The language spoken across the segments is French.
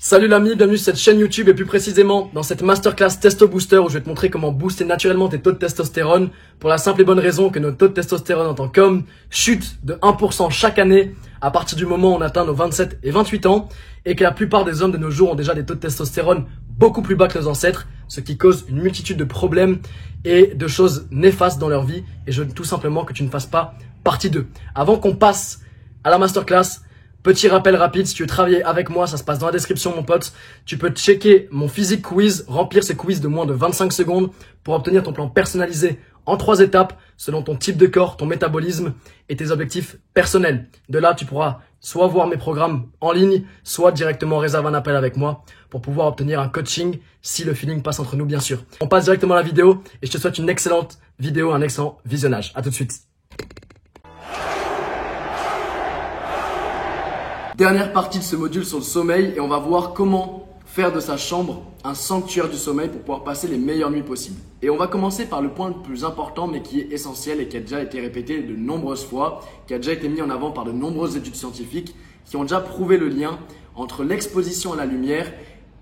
Salut l'ami, bienvenue sur cette chaîne YouTube et plus précisément dans cette masterclass Testo Booster où je vais te montrer comment booster naturellement tes taux de testostérone pour la simple et bonne raison que notre taux de testostérone en tant qu'homme chute de 1% chaque année à partir du moment où on atteint nos 27 et 28 ans et que la plupart des hommes de nos jours ont déjà des taux de testostérone beaucoup plus bas que nos ancêtres, ce qui cause une multitude de problèmes et de choses néfastes dans leur vie et je veux tout simplement que tu ne fasses pas partie d'eux. Avant qu'on passe à la masterclass, petit rappel rapide, si tu veux travailler avec moi, ça se passe dans la description mon pote. Tu peux checker mon physique quiz, remplir ce quiz de moins de 25 secondes pour obtenir ton plan personnalisé en 3 étapes selon ton type de corps, ton métabolisme et tes objectifs personnels. De là, tu pourras soit voir mes programmes en ligne, soit directement réserver un appel avec moi pour pouvoir obtenir un coaching si le feeling passe entre nous bien sûr. On passe directement à la vidéo et je te souhaite une excellente vidéo, un excellent visionnage. À tout de suite. Dernière partie de ce module sur le sommeil et on va voir comment faire de sa chambre un sanctuaire du sommeil pour pouvoir passer les meilleures nuits possibles. Et on va commencer par le point le plus important mais qui est essentiel et qui a déjà été répété de nombreuses fois, qui a déjà été mis en avant par de nombreuses études scientifiques qui ont déjà prouvé le lien entre l'exposition à la lumière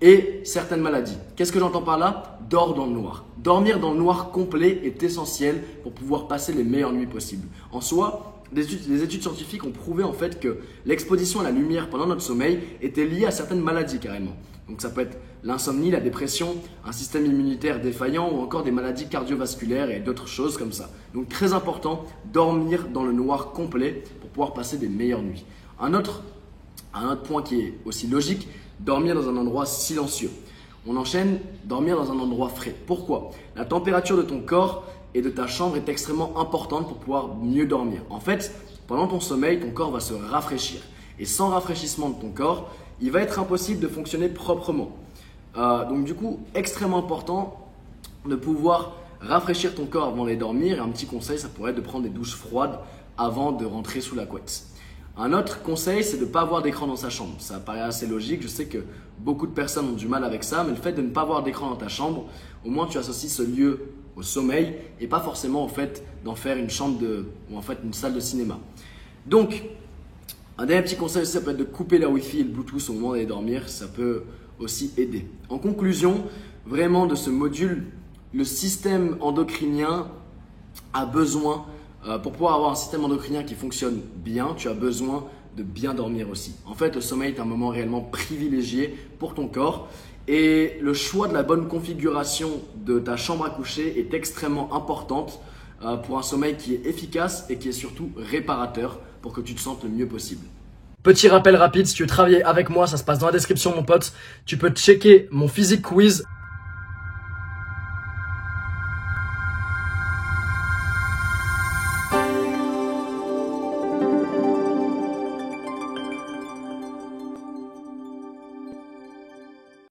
et certaines maladies. Qu'est-ce que j'entends par là? Dors dans le noir. Dormir dans le noir complet est essentiel pour pouvoir passer les meilleures nuits possibles. En soi, les études scientifiques ont prouvé en fait que l'exposition à la lumière pendant notre sommeil était liée à certaines maladies carrément. Donc ça peut être l'insomnie, la dépression, un système immunitaire défaillant ou encore des maladies cardiovasculaires et d'autres choses comme ça. Donc très important, dormir dans le noir complet pour pouvoir passer des meilleures nuits. Un autre point qui est aussi logique, dormir dans un endroit silencieux. On enchaîne, dormir dans un endroit frais. Pourquoi? La température de ton corps et de ta chambre est extrêmement importante pour pouvoir mieux dormir. En fait, pendant ton sommeil, ton corps va se rafraîchir. Et sans rafraîchissement de ton corps, il va être impossible de fonctionner proprement. Donc du coup, extrêmement important de pouvoir rafraîchir ton corps avant d'aller dormir. Et un petit conseil, ça pourrait être de prendre des douches froides avant de rentrer sous la couette. Un autre conseil, c'est de ne pas avoir d'écran dans sa chambre. Ça paraît assez logique, je sais que beaucoup de personnes ont du mal avec ça, mais le fait de ne pas avoir d'écran dans ta chambre, au moins tu associes ce lieu au sommeil et pas forcément au fait d'en faire une chambre ou en fait une salle de cinéma. Donc, un dernier petit conseil aussi, ça peut être de couper la Wi-Fi et le Bluetooth au moment d'aller dormir, ça peut aussi aider. En conclusion, vraiment de ce module, le système endocrinien a besoin, pour pouvoir avoir un système endocrinien qui fonctionne bien, tu as besoin de bien dormir aussi. En fait, le sommeil est un moment réellement privilégié pour ton corps. Et le choix de la bonne configuration de ta chambre à coucher est extrêmement importante pour un sommeil qui est efficace et qui est surtout réparateur pour que tu te sentes le mieux possible. Petit rappel rapide, si tu veux travailler avec moi, ça se passe dans la description mon pote. Tu peux checker mon physique quiz